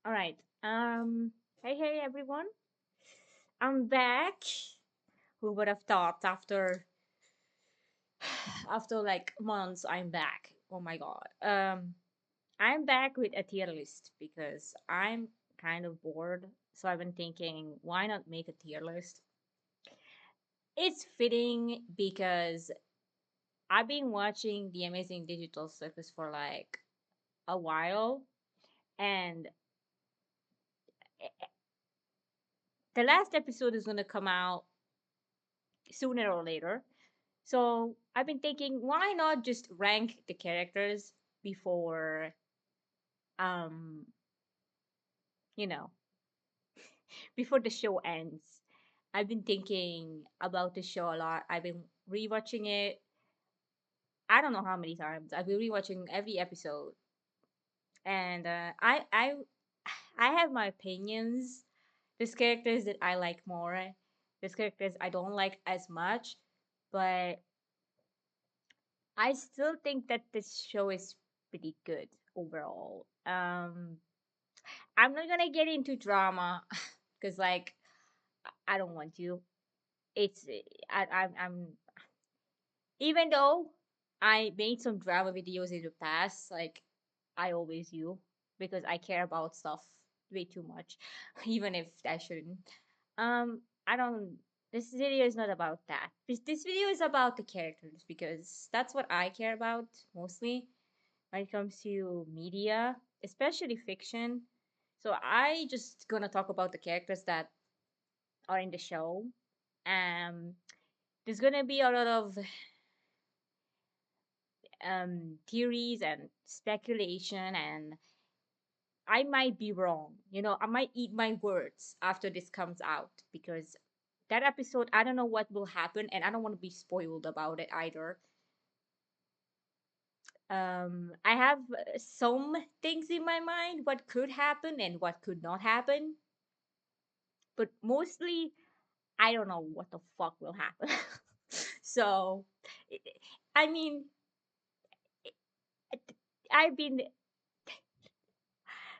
All right. Hey, everyone. I'm back. Who would have thought after like months I'm back. Oh my God. I'm back with a tier list because I'm kind of bored. So I've been thinking, why not make a tier list? It's fitting because I've been watching the Amazing Digital Circus for like a while, and the last episode is gonna come out sooner or later. So I've been thinking, why not just rank the characters before, um, you know, before the show ends? I've been thinking about the show a lot. I've been rewatching it. I don't know how many times. I've been rewatching every episode, and I have my opinions. There's characters that I like more. There's characters I don't like as much, but I still think that this show is pretty good overall. I'm not gonna get into drama because, like, I don't want to. It's I'm even though I made some drama videos in the past, like I always do, because I care about stuff way too much, even if I shouldn't. I don't. This video is not about that. This video is about the characters because that's what I care about mostly when it comes to media, especially fiction. So I just gonna talk about the characters that are in the show. Um, there's gonna be a lot of theories and speculation, and I might be wrong. I might eat my words after this comes out because that episode, I don't know what will happen, and I don't want to be spoiled about it either. I have some things in my mind what could happen and what could not happen, but mostly I don't know what the fuck will happen. So, I mean, I've been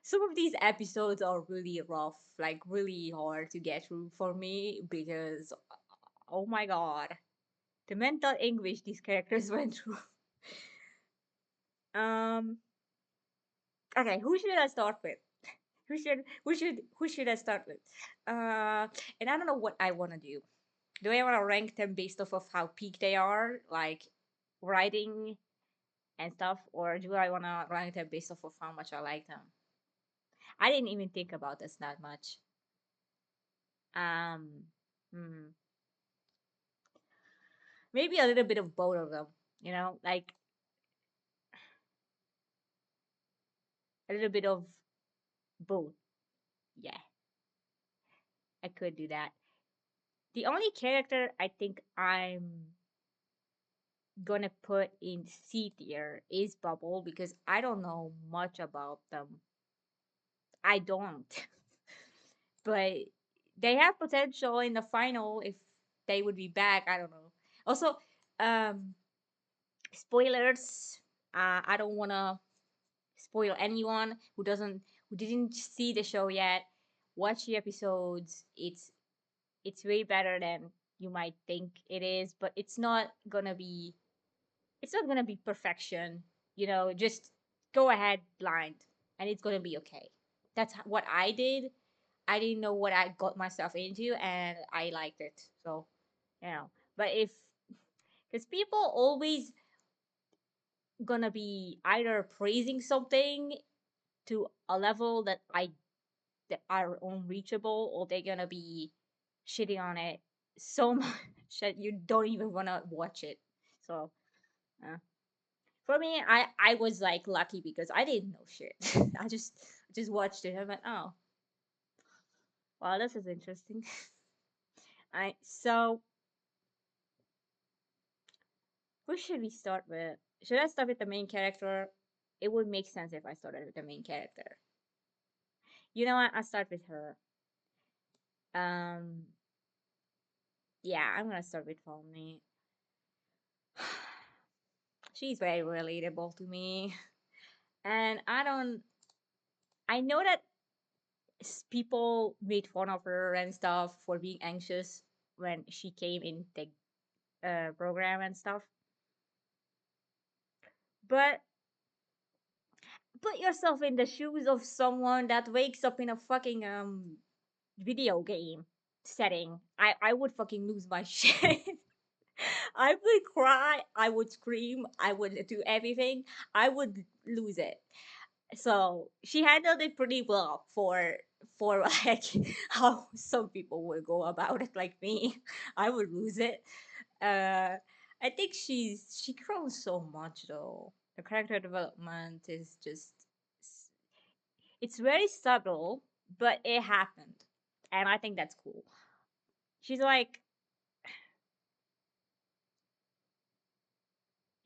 some of these episodes are really rough, like really hard to get through for me because oh my god, the mental anguish these characters went through. Um, okay, who should I start with? Who should I start with? And I don't know what I want to do. Do I want to rank them based off of how peak they are, like writing and stuff, or do I want to rank them based off of how much I like them? I didn't even think about this that much. Um, hmm, maybe a little bit of both of them. Like a little bit of both. Yeah, I could do that. The only character I think I'm gonna put in C tier is Bubble because I don't know much about them. I don't. But they have potential in the final if they would be back. I don't know. Also, um, spoilers. I don't wanna spoil anyone who didn't see the show yet. Watch the episodes. It's way better than you might think it is, but it's not gonna be perfection. Just go ahead blind, and it's gonna be okay. That's what I did. I didn't know what I got myself into, and I liked it. So, you know. But if because people always gonna be either praising something to a level that are unreachable, or they're gonna be shitting on it so much that you don't even wanna watch it. So, uh, for me, I was like lucky because I didn't know shit. I just watched it. I went, oh, wow, this is interesting. I so who should we start with? Should I start with the main character? It would make sense if I started with the main character. You know what? I'll start with her. Um, yeah, I'm gonna start with Falme. She's very relatable to me, and I know that. People made fun of her and stuff for being anxious when she came in the program and stuff. But put yourself in the shoes of someone that wakes up in a fucking video game setting. I would fucking lose my shit. I would cry, I would scream, I would do everything. I would lose it. So she handled it pretty well for like how some people would go about it like me. I would lose it. I think she grows so much though. The character development is just it's very subtle, but it happened. And I think that's cool. She's like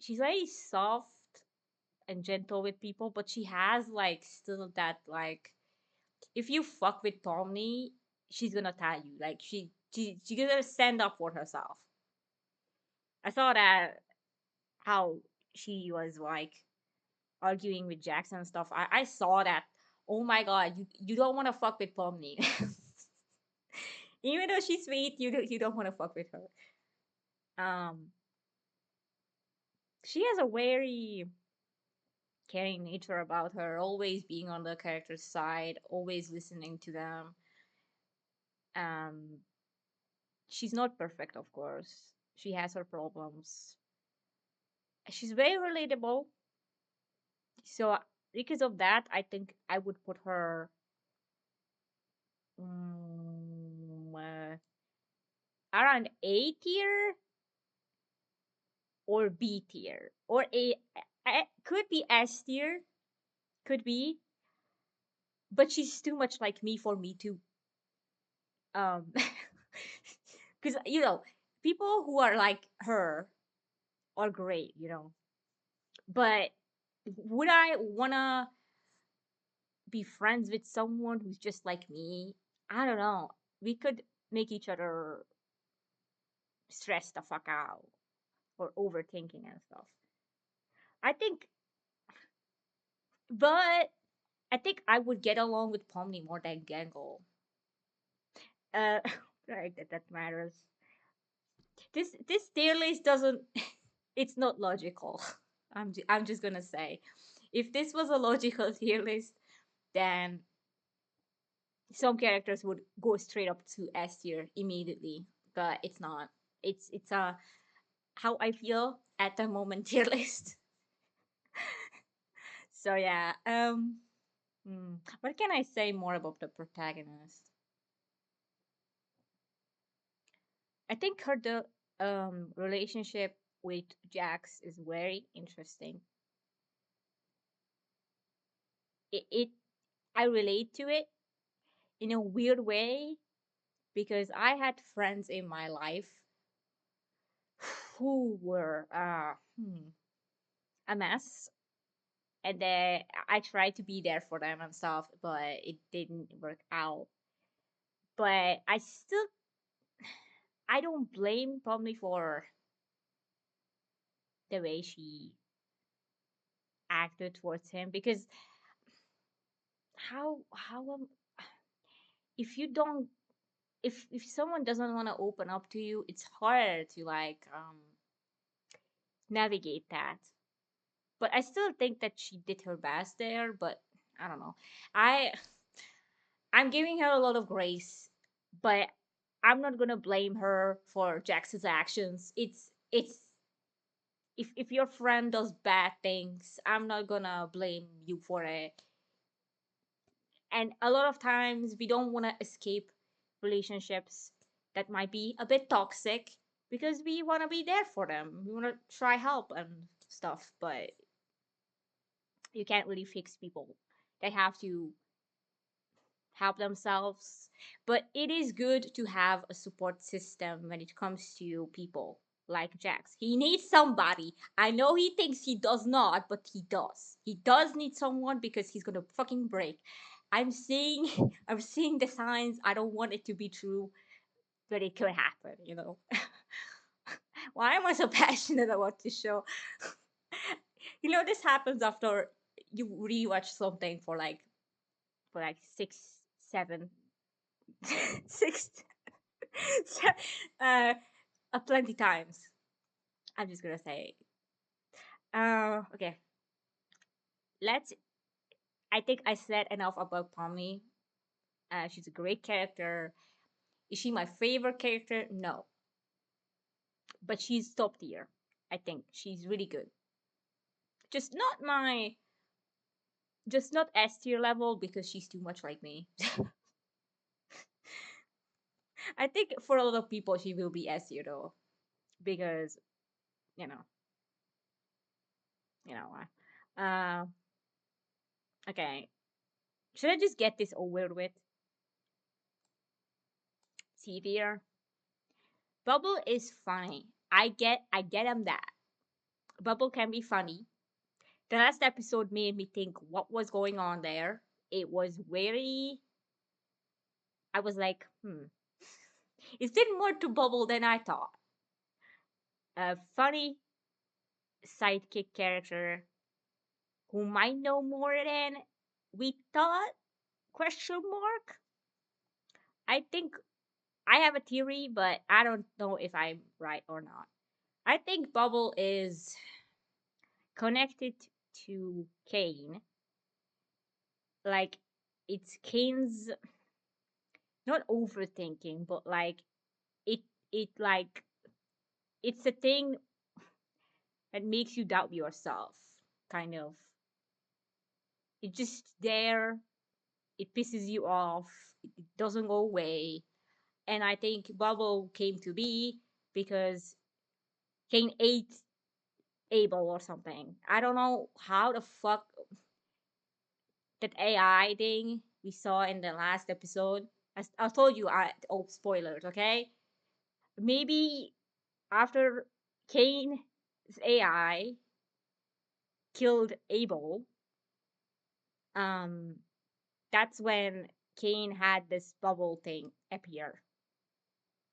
she's very soft and gentle with people, but she has like still that like if you fuck with Tommy, she's gonna tell you. Like she's gonna stand up for herself. I saw that how she was like arguing with Jackson and stuff. I saw that. Oh my god, you don't want to fuck with Pomni. Even though she's sweet, you don't want to fuck with her. Um, she has a very caring nature about her, always being on the character's side, always listening to them. Um, she's not perfect, of course. She has her problems. She's very relatable. So because of that, I think I would put her mm, around A tier or B tier or could be S tier, could be, but she's too much like me for me to um because people who are like her are great, but would I wanna be friends with someone who's just like me? I don't know. We could make each other stress the fuck out or overthinking and stuff. I think, but I think I would get along with Pomni more than Gangle. Uh, right, that matters. This tier list doesn't. It's not logical. I'm just gonna say, if this was a logical tier list, then some characters would go straight up to S tier immediately. But it's not. It's a how I feel at the moment tier list. So yeah. What can I say more about the protagonist? I think her the relationship with Jax is very interesting. It I relate to it in a weird way because I had friends in my life who were a mess, and then I tried to be there for them and stuff, but it didn't work out. But I don't blame probably for the way she acted towards him because how if you don't if someone doesn't want to open up to you, it's hard to like navigate that. But I still think that she did her best there, but I don't know. I I'm giving her a lot of grace, but I'm not gonna blame her for Jax's actions. It's if your friend does bad things, I'm not gonna blame you for it. And a lot of times we don't want to escape relationships that might be a bit toxic because we want to be there for them. We want to try help and stuff, but you can't really fix people. They have to help themselves. But it is good to have a support system when it comes to people like Jax. He needs somebody. I know he thinks he does not, but he does. He does need someone because he's gonna fucking break. I'm seeing I'm seeing the signs. I don't want it to be true, but it could happen. Why am I so passionate about this show? This happens after you rewatch something for like 6 seven, six, uh, plenty times. I'm just gonna say. Okay. Let's. I think I said enough about Pomni. She's a great character. Is she my favorite character? No, but she's top tier. I think she's really good. Just not my, just not S tier level because she's too much like me. I think for a lot of people she will be S tier though, because you know, you know. Okay. Should I just get this over with? C tier. Bubble is funny. I get him that. Bubble can be funny. The last episode made me think what was going on there. It was very. I was like, is there more to Bubble than I thought? A funny sidekick character who might know more than we thought? Question mark. I think I have a theory, but I don't know if I'm right or not. I think Bubble is connected to Kane. Like it's Kane's not overthinking, but like it it like it's a thing that makes you doubt yourself. Kind of. It's just there. It pisses you off. It doesn't go away. And I think Bubble came to be because Kane ate Abel or something. I don't know how the fuck that AI thing we saw in the last episode. I told you, oh, spoilers, okay? Maybe after Kane's AI killed Abel, um, that's when Kane had this bubble thing appear.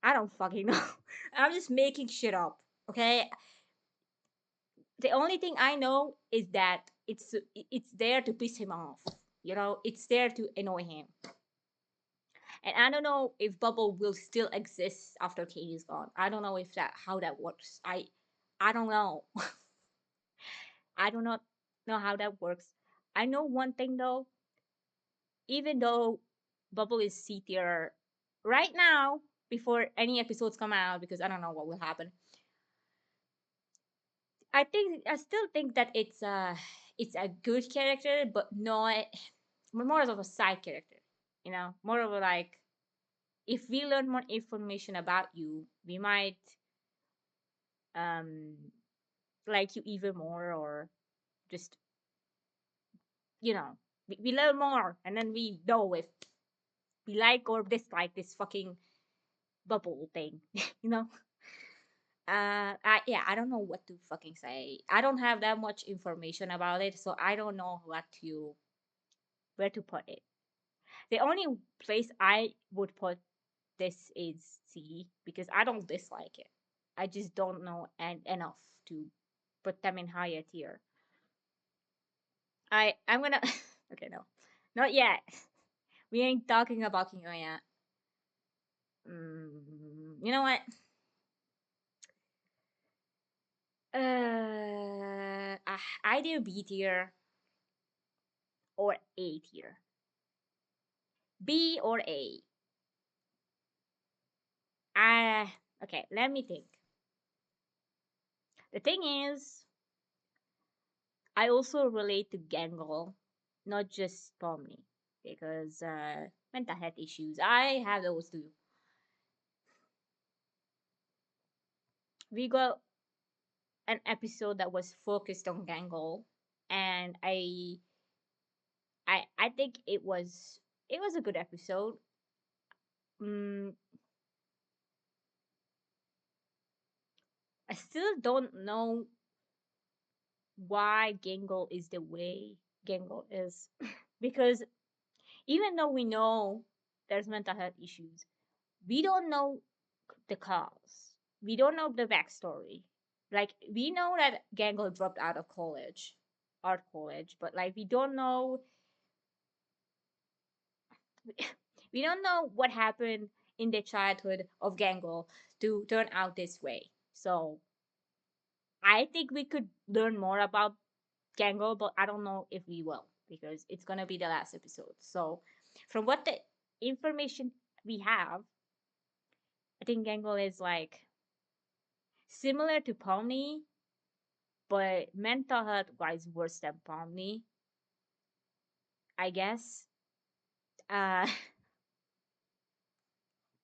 I don't fucking know. I'm just making shit up, okay? The only thing I know is that it's there to piss him off. You know, it's there to annoy him. And I don't know if Bubble will still exist after Kane is gone. I don't know if that how that works. I don't know. I do not know how that works. I know one thing though, even though Bubble is C tier right now, before any episodes come out, because I don't know what will happen. I still think that it's a good character, but not more of a side character. You know, more of a like if we learn more information about you, we might um like you even more, or just we learn more and then we know if we like or dislike this fucking bubble thing. you know yeah, I don't know what to fucking say. I don't have that much information about it, so I don't know what to where to put it. The only place I would put this is C, because I don't dislike it. I just don't know enough to put them in higher tier. I'm gonna okay, no, not yet. We ain't talking about Kingo yet. You know what? Either B tier or A tier. B or A. Okay, let me think. The thing is, I also relate to Gangle, not just Pomni, because mental health issues. I have those too. We got an episode that was focused on Gangle, and I think it was a good episode. Mm, I still don't know why Gangle is the way Gangle is, because even though we know there's mental health issues, we don't know the cause. We don't know the backstory. Like we know that Gangle dropped out of college, art college, but like we don't know We don't know what happened in the childhood of Gangle to turn out this way. So I think we could learn more about Gangle, but I don't know if we will because it's gonna be the last episode. So from what the information we have, I think Gangle is like similar to Pomni, but mental health wise worse than Pomni, I guess. Uh,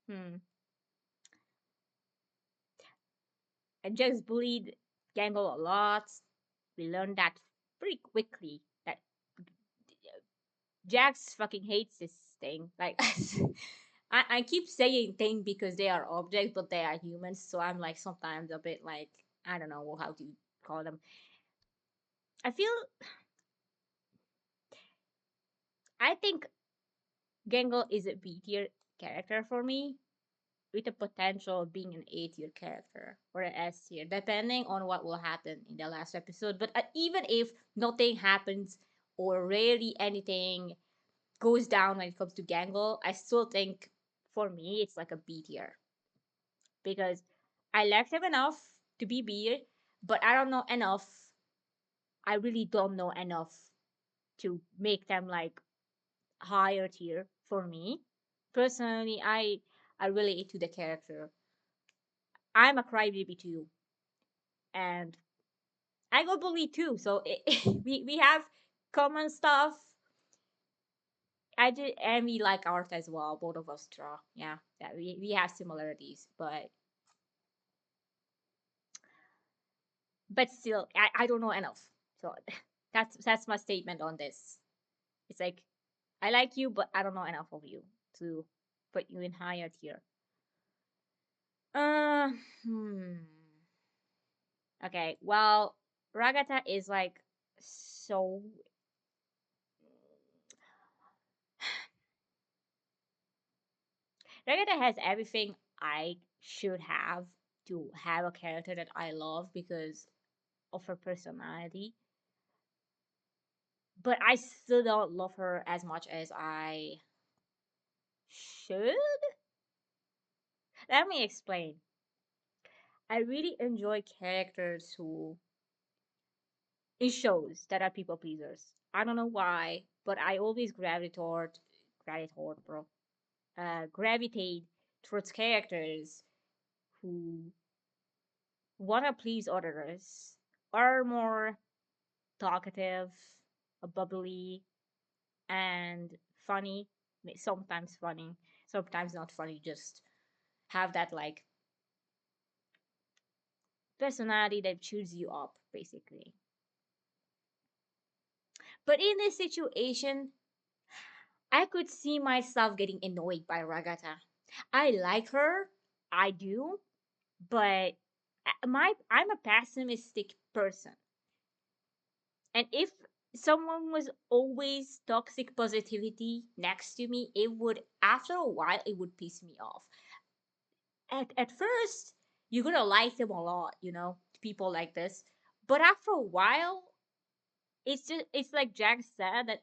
hmm. I just bullied Gangle a lot. We learned that pretty quickly that Jax fucking hates this thing. Like, I keep saying thing because they are objects, but they are humans. So I'm like sometimes a bit like, I don't know how to call them. I feel, I think Gangle is a B tier character for me with the potential of being an A tier character or an S tier, depending on what will happen in the last episode. But even if nothing happens or rarely anything goes down when it comes to Gangle, I still think for me it's like a B tier because I like them enough to be B, but I don't know enough. I really don't know enough to make them like higher tier for me. Personally, I relate to the character. I'm a crybaby too, and I go bully too. So we have common stuff. I did, and we like art as well. Both of us draw. Yeah, we have similarities, but still, I don't know enough. So that's my statement on this. It's like I like you, but I don't know enough of you to put you in higher tier. Uh, hmm. Okay, well, Ragata is like so. Ragata has everything I should have to have a character that I love because of her personality. But I still don't love her as much as I should. Let me explain. I really enjoy characters who in shows that are people pleasers. I don't know why, but I always gravitate towards characters who wanna please others, are more talkative, bubbly, and funny. Sometimes funny, sometimes not funny. Just have that like personality that cheers you up, basically. But in this situation, I could see myself getting annoyed by Ragata. I like her, I do, but I'm a pessimistic person, and if someone was always toxic positivity next to me, it would after a while it would piss me off. At first, you're gonna like them a lot, people like this, but after a while, it's like Jack said that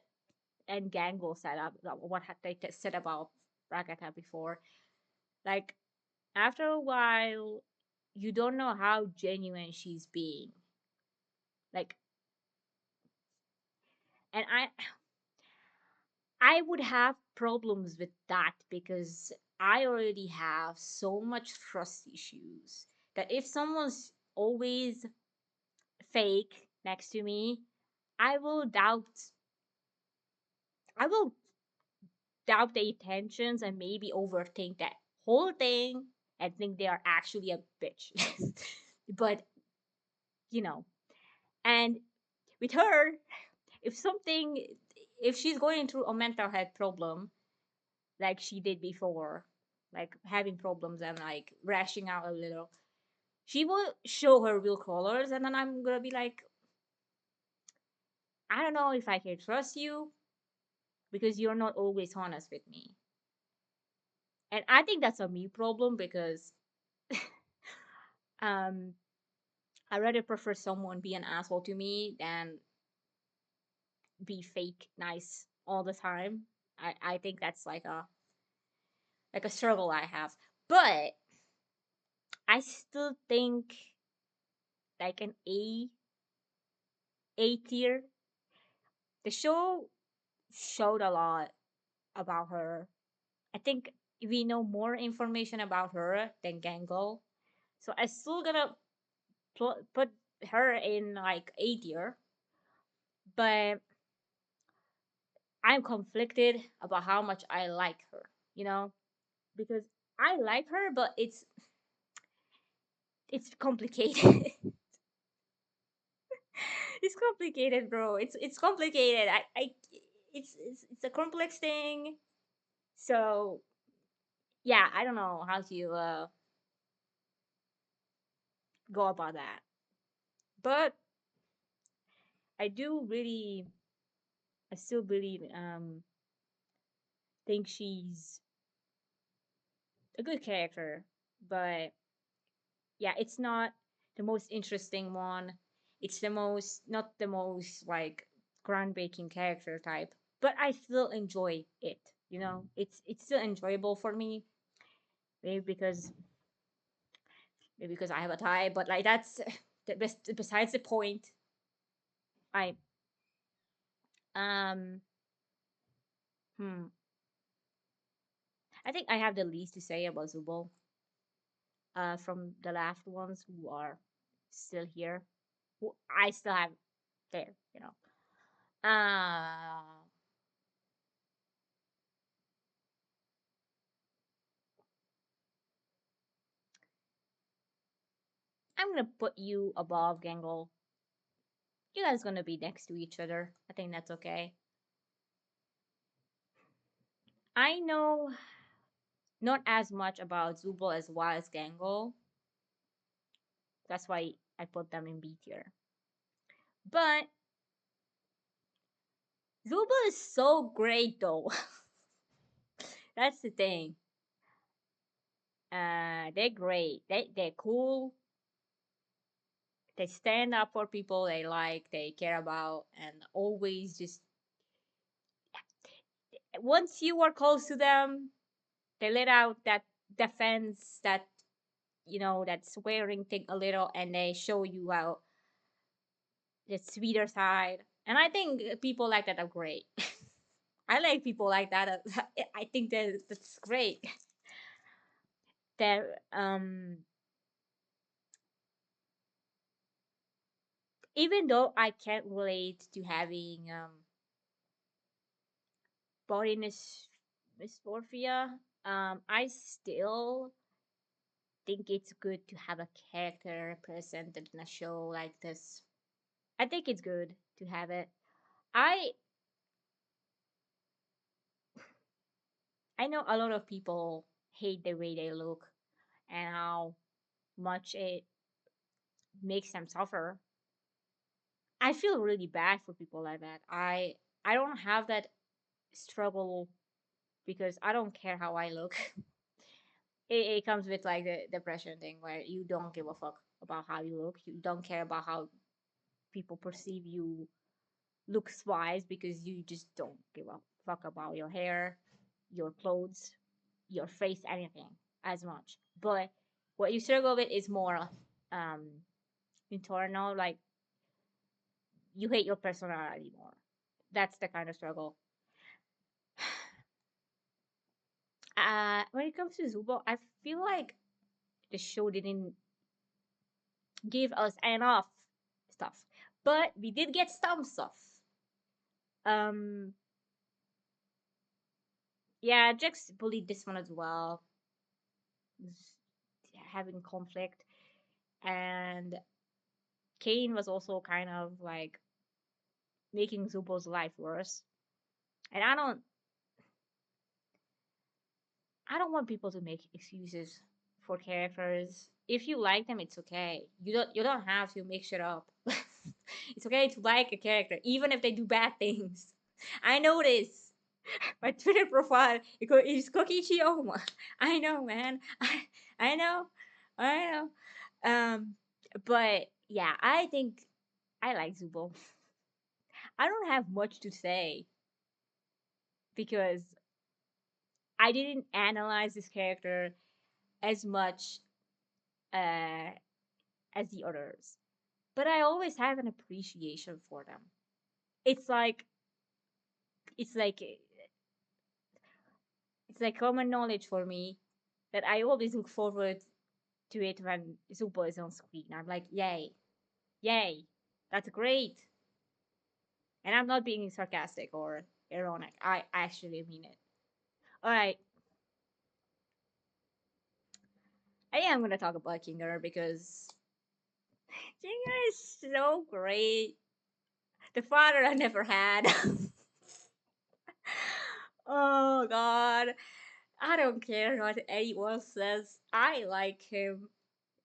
and Gangle said what had they said about Ragata before. Like after a while, you don't know how genuine she's being. Like, and I would have problems with that because I already have so much trust issues that if someone's always fake next to me, I will doubt I will doubt their intentions and maybe overthink that whole thing and think they are actually a bitch. But you know, and with her, if something if she's going through a mental health problem like she did before, like having problems and like rashing out a little, she will show her real colors, and then I'm gonna be like, I don't know if I can trust you because you're not always honest with me. And I think that's a me problem because um I rather prefer someone be an asshole to me than be fake nice all the time. I think that's like a like a struggle I have. But I still think like an A tier. The show showed a lot about her. I think we know more information about her than Gangle. So I still gonna put her in like A tier, but I'm conflicted about how much I like her, you know, because I like her, but it's complicated. It's complicated, bro. It's complicated. It's a complex thing. So yeah, I don't know how to go about that, but I do really, I still believe, think she's a good character, but yeah, it's not the most interesting one. It's the most, not the most like groundbreaking character type, but I still enjoy it. You know, it's still enjoyable for me. Maybe because maybe because I have a tie, but like that's besides the point. I um hmm, I think I have the least to say about Zubul. From the last ones who are still here, who I still have there. You know, I'm gonna put you above Gangle. You guys gonna be next to each other. I think that's okay. I know not as much about Zubul as well as Gangle. That's why I put them in B tier. But Zubul is so great though. That's the thing. They're great. They're cool. They stand up for people they like, they care about, and always just once you are close to them, they let out that defense, that that swearing thing a little, and they show you how the sweeter side. And I think people like that are great. I like people like that. I think that's great. That even though I can't relate to having body dysmorphia, I still think it's good to have a character represented in a show like this. I think it's good to have it. I I know a lot of people hate the way they look and how much it makes them suffer. I feel really bad for people like that. I don't have that struggle because I don't care how I look. It comes with like the depression thing where you don't give a fuck about how you look. You don't care about how people perceive you looks wise because you just don't give a fuck about your hair, your clothes, your face, anything as much. But what you struggle with is more um internal, like you hate your personality more. That's the kind of struggle. When it comes to Zubo, I feel like the show didn't give us enough stuff, but we did get some stuff. Um, yeah, Jax bullied this one as well, was having conflict, and Kane was also kind of like making Zubo's life worse. And I don't want people to make excuses for characters. If you like them, it's okay. You don't have to make shit up. It's okay to like a character, even if they do bad things. I know this. My Twitter profile is Kokichi Oma. I know, man. I know. I know. But yeah, I think I like Zubo. I don't have much to say because I I didn't analyze this character as much uh, as the others, but I always have an appreciation for them. It's like it's like it's like common knowledge for me that I always look forward to it when Zubo is on screen. I'm like, yay, yay, that's great. And I'm not being sarcastic or ironic. I actually mean it. All right, I am gonna talk about Kinger because Kinger is so great. The father I never had. Oh God, I don't care what anyone says. I like him.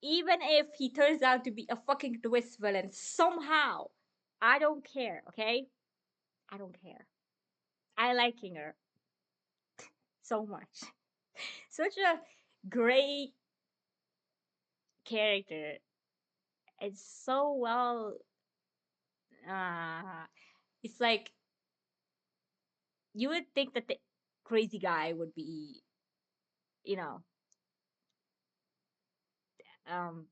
Even if he turns out to be a fucking twist villain somehow. I don't care, okay? I don't care. I like Kinger so much. Such a great character. It's so well uh it's like you would think that the crazy guy would be, you know, um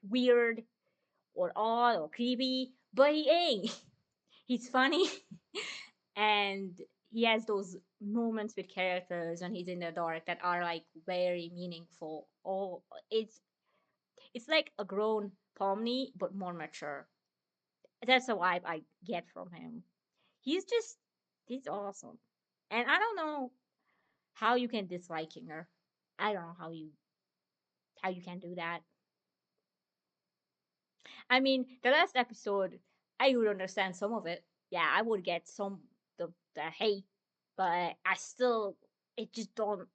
weird or odd or creepy, but he ain't. He's funny and he has those moments with characters when he's in the dark that are like very meaningful. Oh, it's like a grown Pomni but more mature. That's the vibe I get from him. He's just he's awesome. And I don't know how you can disliking her. I don't know how you can do that. I mean, the last episode, I would understand some of it. Yeah, I would get some the hate, but I still it just don't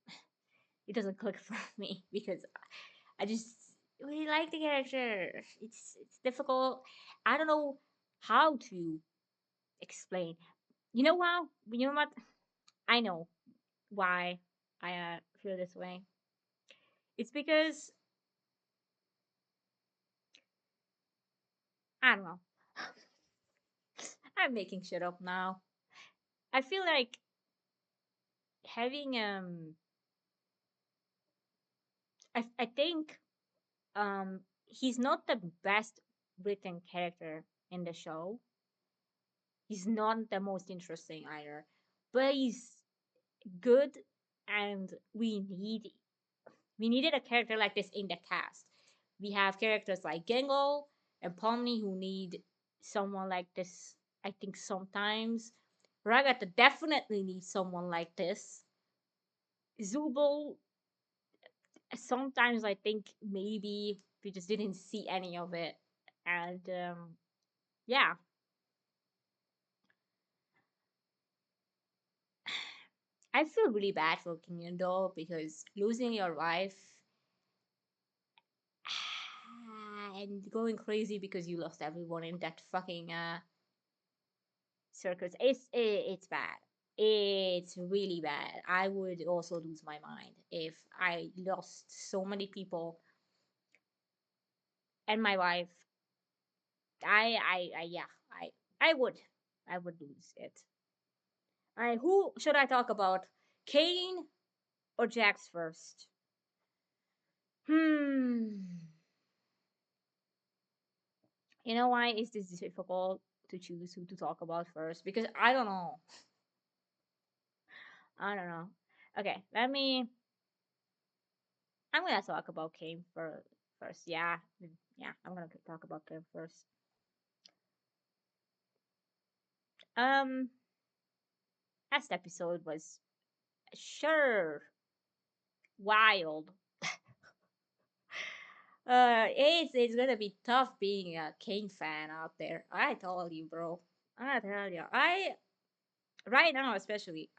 it doesn't click for me because I just really like the character. It's difficult. I don't know how to explain. You know what? You know what? I know why I feel this way. It's because I don't know. I'm making shit up now. I feel like having I think he's not the best written character in the show. He's not the most interesting either, but he's good, and we needed a character like this in the cast. We have characters like Gengo and Pomni who need someone like this. I think sometimes Ragata definitely needs someone like this. Zubul, sometimes I think maybe we just didn't see any of it, and yeah, I feel really bad for Kim though because losing your wife and going crazy because you lost everyone in that fucking circus. It's bad. It's really bad. I would also lose my mind if I lost so many people and my wife. Yeah, I would, I would lose it. All right, who should I talk about? Kane or Jax first? Hmm. You know why is this difficult to choose who to talk about first? Because I don't know. I don't know. Okay, let me. I'm gonna talk about Kane first. Yeah, yeah. I'm gonna talk about Kane first. Um, last episode was sure wild. It's gonna be tough being a Kane fan out there. I told you, bro. I tell you, I right now especially,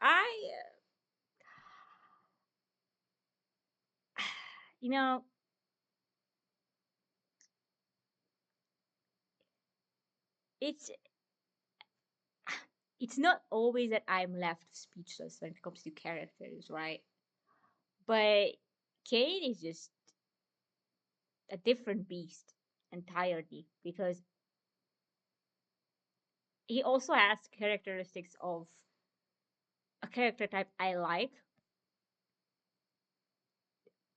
you know, it's it's not always that I'm left speechless when it comes to characters, right? But Kane is just a different beast entirely because he also has characteristics of a character type I like,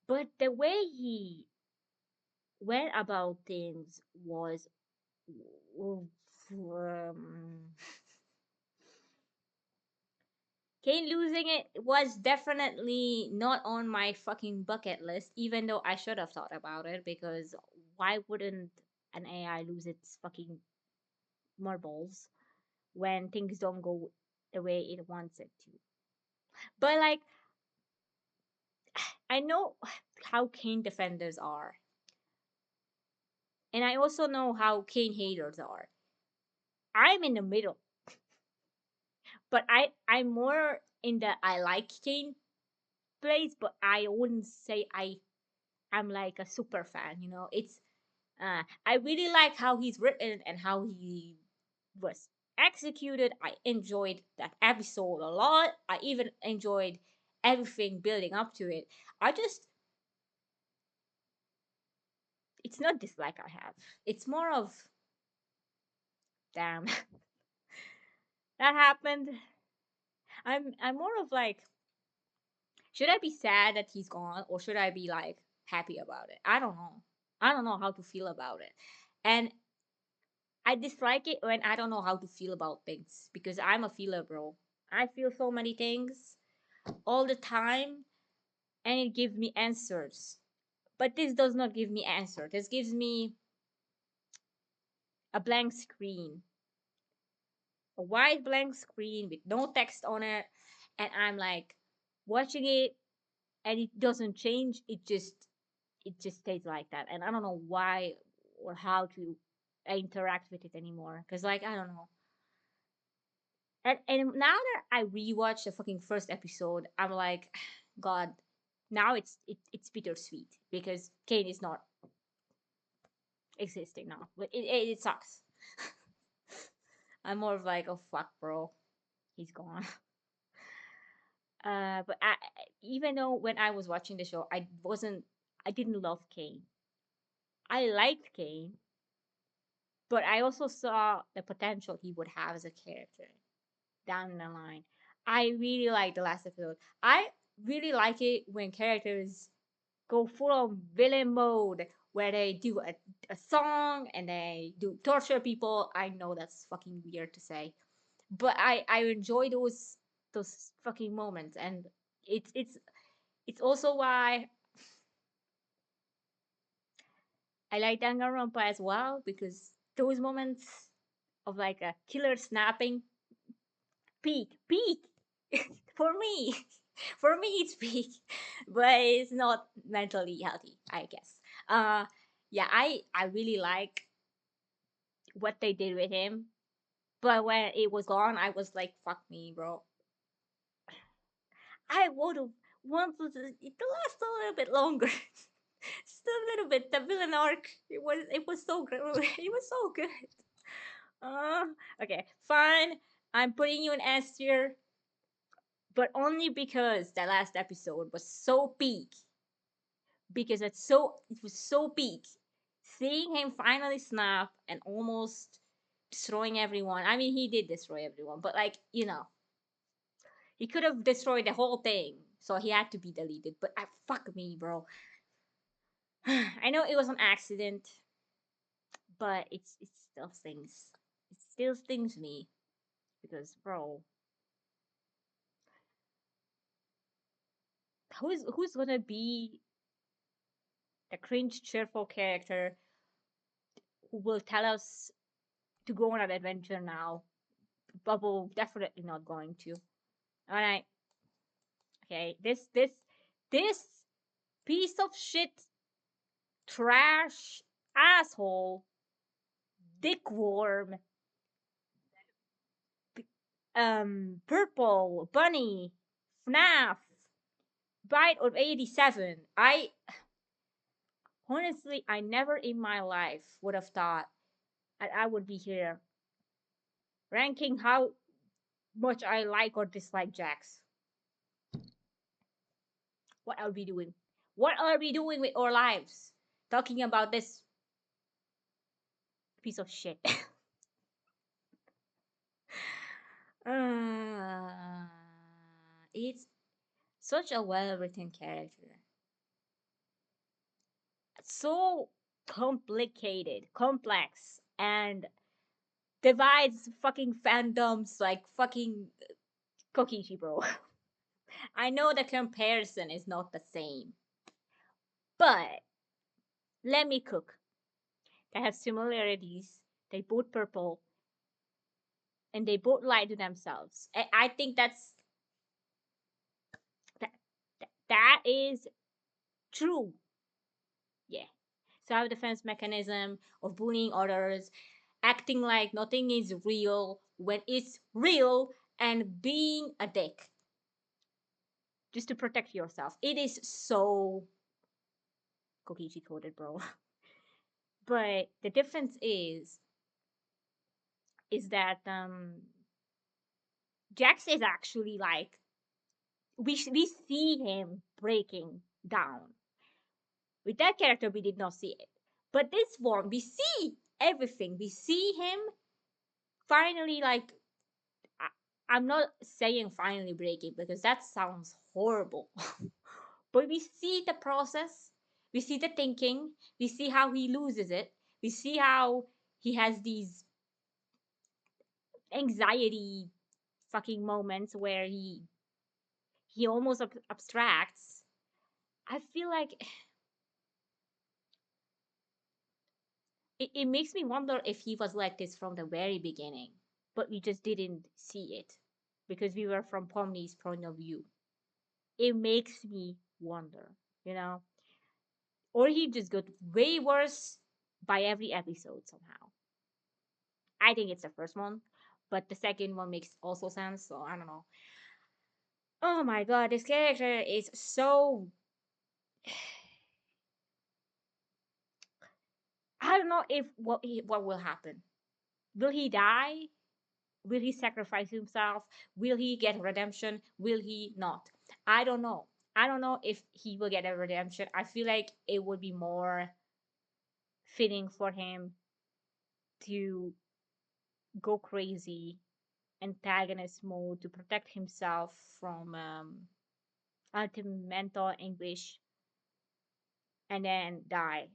But the way he went about things was Kane losing it was definitely not on my fucking bucket list, even though I should have thought about it because why wouldn't an AI lose its fucking marbles when things don't go the way it wants it to? But like, I know how Kane defenders are, and I also know how Kane haters are. I'm in the middle, but I'm more in the I like Kane place, but I wouldn't say I'm like a super fan. It's I really like how he's written and how he was executed. I enjoyed that episode a lot. I even enjoyed everything building up to it. I just it's not dislike I have. It's more of damn that happened. I'm more of like should I be sad that he's gone or should I be like happy about it? I don't know. I don't know how to feel about it. And I dislike it when I don't know how to feel about things because I'm a feeler, bro. I feel so many things all the time and it gives me answers. But this does not give me answer. This gives me a blank screen, a white blank screen with no text on it, and I'm like watching it and it doesn't change. It just stays like that, and I don't know why or how to interact with it anymore. Cause like I don't know. And now that I rewatched the fucking first episode, I'm like, God, now it's bittersweet because Kane is not existing now. But it sucks. I'm more of like, oh fuck, bro, he's gone. But even though when I was watching the show, I didn't love Kane. I liked Kane, but I also saw the potential he would have as a character down the line. I really like the last episode. I really like it when characters go full on villain mode where they do a song and they do torture people. I know that's fucking weird to say, but I enjoy those fucking moments, and it's also why I like Danganronpa as well because those moments of like a killer snapping peak for me. For me, it's peak, but it's not mentally healthy, I guess. Uh, yeah, I really like what they did with him, but when it was gone, I was like, fuck me, bro. I would have wanted it to last a little bit longer. Just a little bit. The villain arc, it was so good. It was so good. Uh, okay, fine. I'm putting you in S tier, but only because the last episode was so peak. Because it was so peak. Seeing him finally snap and almost destroying everyone. I mean, he did destroy everyone, but like he could have destroyed the whole thing. So he had to be deleted. But fuck me, bro. I know it was an accident, but it still stings. It still stings me because, bro, who's gonna be the cringe cheerful character who will tell us to go on an adventure now? Bubble definitely not going to. All right, okay, this piece of shit, trash, asshole, dickworm, purple bunny, FNAF, bite of 87. I honestly, I never in my life would have thought that I would be here ranking how much I like or dislike Jax. What are we doing? What are we doing with our lives? Talking about this piece of shit. uh, it's such a well written character. so complicated, complex, and divides fucking fandoms like fucking Kokichi, bro. I know the comparison is not the same, but let me cook. They have similarities. They both purple, and they both lie to themselves. I think that, that is true. Yeah. Self-defense mechanism of bullying others, acting like nothing is real when it's real, and being a dick just to protect yourself. It is so Kokichi coded, bro. But the difference is that Jax is actually like we see him breaking down. With that character, we did not see it, but this one we see everything. We see him finally like I, I'm not saying finally breaking because that sounds horrible, but we see the process. We see the thinking. We see how he loses it. We see how he has these anxiety fucking moments where he almost abstracts. I feel like it makes me wonder if he was like this from the very beginning, but we just didn't see it because we were from Pomni's point of view. It makes me wonder, you know, or he just got way worse by every episode somehow. I think it's the first one, but the second one makes also sense. So I don't know. Oh my god, this character is so. I don't know if what will happen. Will he die? Will he sacrifice himself? Will he get redemption? Will he not? I don't know. I don't know if he will get a redemption. I feel like it would be more fitting for him to go crazy, antagonist mode to protect himself from ultimate mental anguish and then die.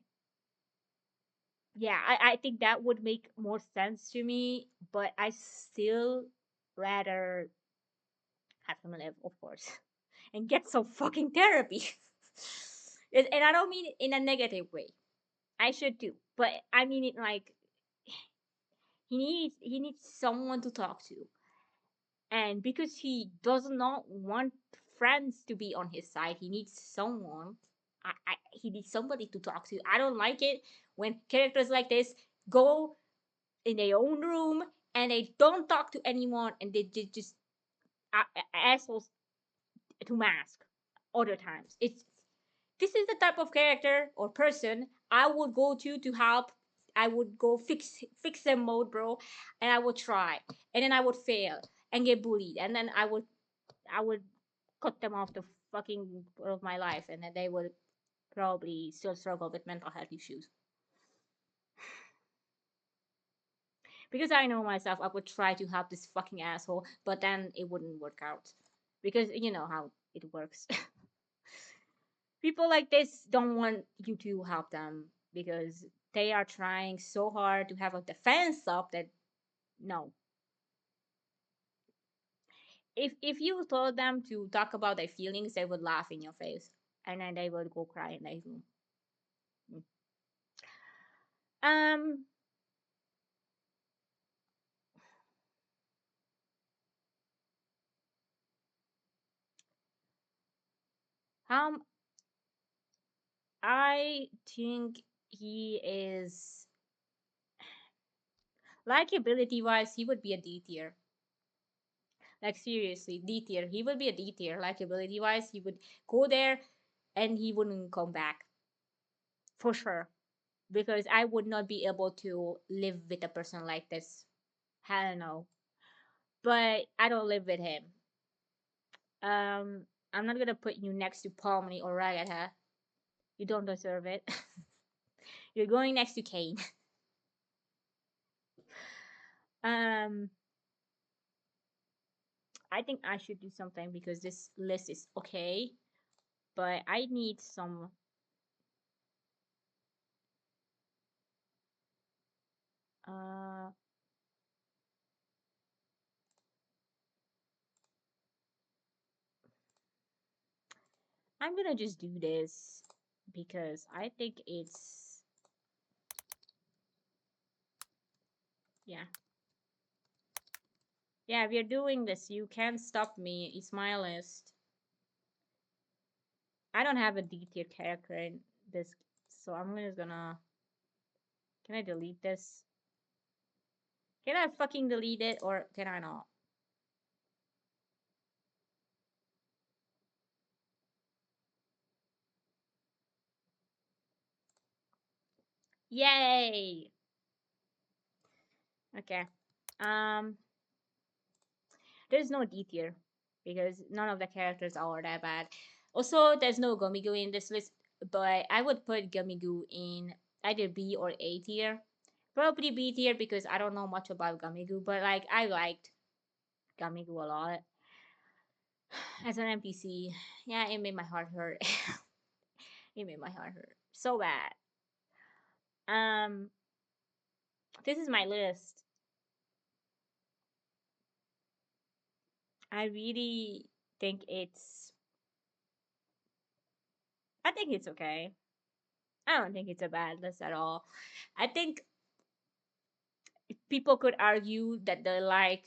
Yeah, I think that would make more sense to me, but I still rather have him live, of course, and get some fucking therapy. And I don't mean it in a negative way. I should too, but I mean it like he needs someone to talk to, and because he does not want friends to be on his side, he needs someone. He needs somebody to talk to. I don't like it when characters like this go in their own room and they don't talk to anyone and they just assholes to mask other times. It's this is the type of character or person I would go to help. I would go fix them mode, bro, and I would try, and then I would fail and get bullied, and then I would cut them off the fucking of my life, and then they would probably still struggle with mental health issues. Because I know myself, I would try to help this fucking asshole, but then it wouldn't work out because you know how it works. People like this don't want you to help them because they are trying so hard to have a defense up that no. If you told them to talk about their feelings, they would laugh in your face and then they would go cry in their room. Um, um, I think he is likability wise, he would be a D tier. Like seriously, D tier. He would be a D tier. Likability wise, he would go there and he wouldn't come back for sure. Because I would not be able to live with a person like this. Hell no. But I don't live with him. Um, I'm not gonna put you next to Palmy or Ragata. You don't deserve it. You're going next to Kane. um, I think I should do something because this list is okay, but I need some. Uh, I'm gonna just do this because I think it's, yeah. Yeah, if you're doing this, you can't stop me. It's my list. I don't have a D tier character in this, so I'm just gonna. Can I delete this? Can I fucking delete it or can I not? Yay! Okay. Um, there's no D tier because none of the characters are that bad. Also, there's no Gomigu in this list, but I would put Gomigu in either B or A tier. Probably B tier because I don't know much about Gomigu, but like I liked Gomigu a lot as an NPC. Yeah, it made my heart hurt. It made my heart hurt so bad. Um, this is my list. I really think it's. I think it's okay. I don't think it's a bad list at all. I think people could argue that they like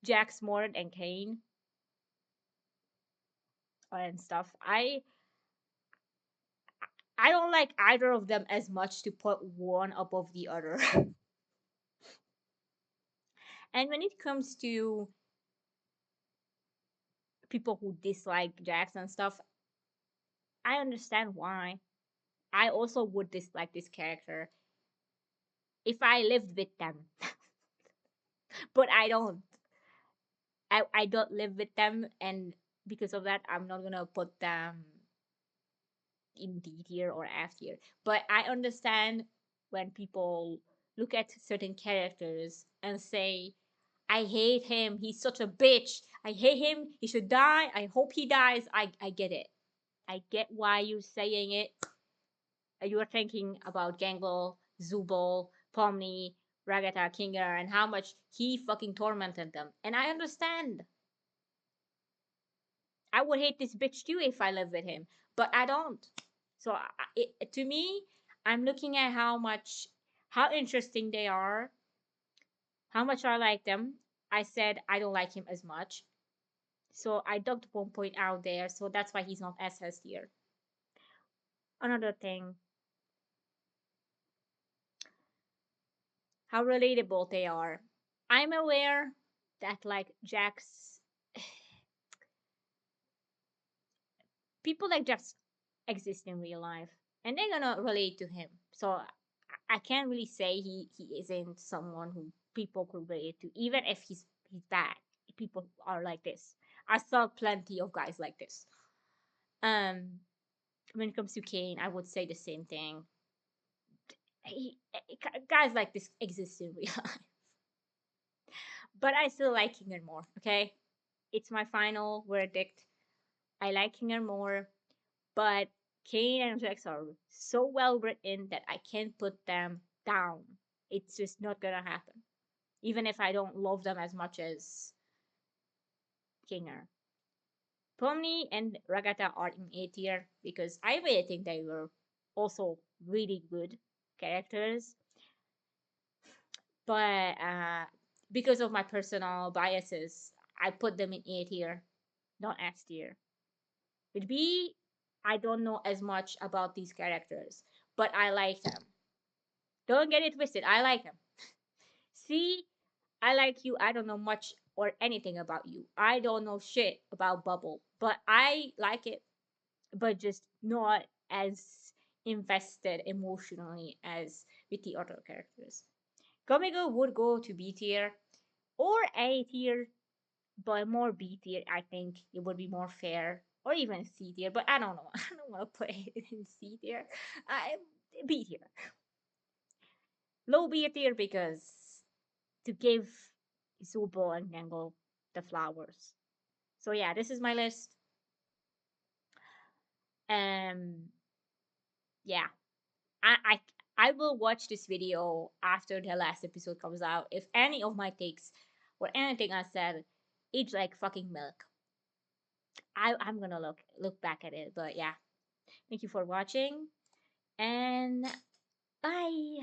Jax more than Kane and stuff. I don't like either of them as much to put one above the other. And when it comes to people who dislike Jax and stuff, I understand why. I also would dislike this character if I lived with them, but I don't. I don't live with them, and because of that, I'm not gonna put them in D tier or F tier. But I understand when people look at certain characters and say, I hate him, he's such a bitch. I hate him, he should die. I hope he dies. I get it. I get why you're saying it. You are thinking about Gangle, Zubul, Pomni, Ragata, Kinga, and how much he fucking tormented them. And I understand. I would hate this bitch too if I live with him, but I don't. So to me, I'm looking at how interesting they are, how much I like them. I said I don't like him as much, so I ducked 1 point out there. So that's why he's not SS tier. Another thing, how relatable they are. I'm aware that like Jax, people like Jax exist in real life, and they're gonna relate to him. So I can't really say he isn't someone who people could relate to, even if he's bad. People are like this. I saw plenty of guys like this. Um, when it comes to Kane, I would say the same thing. Guys like this exist in real life, but I still like Kinger more. Okay, it's my final verdict. I like Kinger more, but Kane and Jax are so well written that I can't put them down. It's just not gonna happen, even if I don't love them as much as Kinger. Pomni and Ragata are in A tier because I really think they were also really good characters, but because of my personal biases, I put them in A tier, not S tier. With B, I don't know as much about these characters, but I like them. Don't get it twisted. I like them. C, I like you. I don't know much or anything about you. I don't know shit about Bubble, but I like it, but just not as invested emotionally as with the other characters. Gomigo would go to B tier or A tier, but more B tier. I think it would be more fair, or even C tier. But I don't know. I don't want to put it in C tier. I B tier, low B tier because to give Zubo and Gangle the flowers. So yeah, this is my list. Um, yeah, I I will watch this video after the last episode comes out. If any of my takes or anything I said age like fucking milk, I'm gonna look back at it. But yeah, thank you for watching and bye.